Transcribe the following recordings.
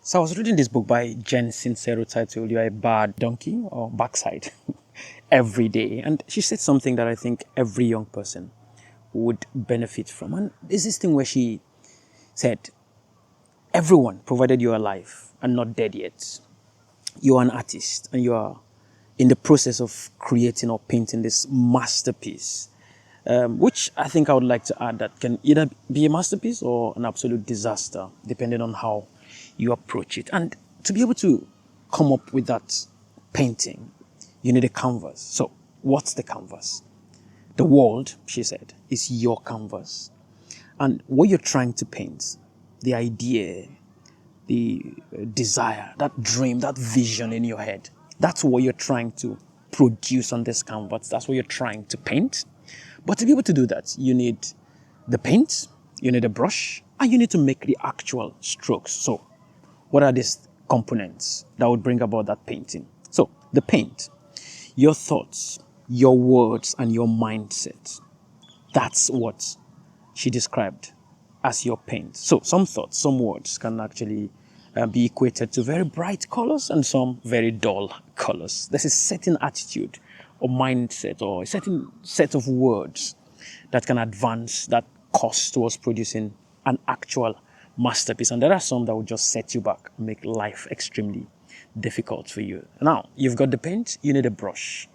So I was reading this book by Jen Sincero titled "You Are a Bad Donkey" or "Backside" every day, and she said something that I think every young person would benefit from. And there's this thing where she said, "Everyone, provided you are alive and not dead yet, you are an artist and you are in the process of creating or painting this masterpiece." Which I think I would like to add that can either be a masterpiece or an absolute disaster, depending on how you approach it. And to be able to come up with that painting, you need a canvas. So, what's the canvas? The world, she said, is your canvas. And what you're trying to paint, the idea, the desire, that dream, that vision in your head, that's what you're trying to produce on this canvas. That's what you're trying to paint. But to be able to do that, you need the paint, you need a brush, and you need to make the actual strokes. So, what are these components that would bring about that painting? So, the paint, your thoughts, your words, and your mindset. That's what she described as your paint. So, some thoughts, some words can actually be equated to very bright colors and some very dull colors. There's a certain attitude or mindset or a certain set of words that can advance that course towards producing an actual masterpiece. And there are some that will just set you back, make life extremely difficult for you. Now, you've got the paint, you need a brush.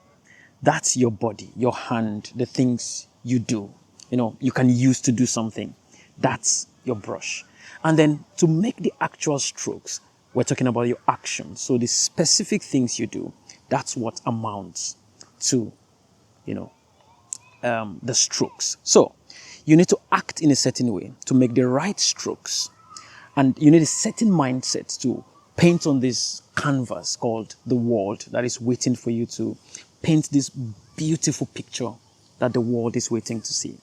That's your body, your hand, the things you do. You can use to do something. That's your brush. And then to make the actual strokes, we're talking about your actions. So the specific things you do, that's what amounts to, the strokes. So you need to act in a certain way to make the right strokes. And you need a certain mindset to paint on this canvas called the world that is waiting for you to paint this beautiful picture that the world is waiting to see.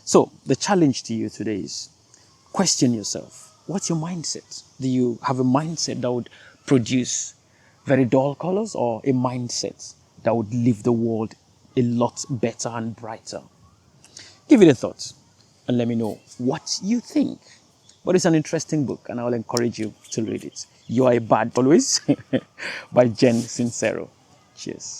So the challenge to you today is question yourself. What's your mindset? Do you have a mindset that would produce very dull colors or a mindset that would leave the world a lot better and brighter? Give it a thought and let me know what you think. But it's an interesting book and I will encourage you to read it. You Are a Bad Always by Jen Sincero. Cheers.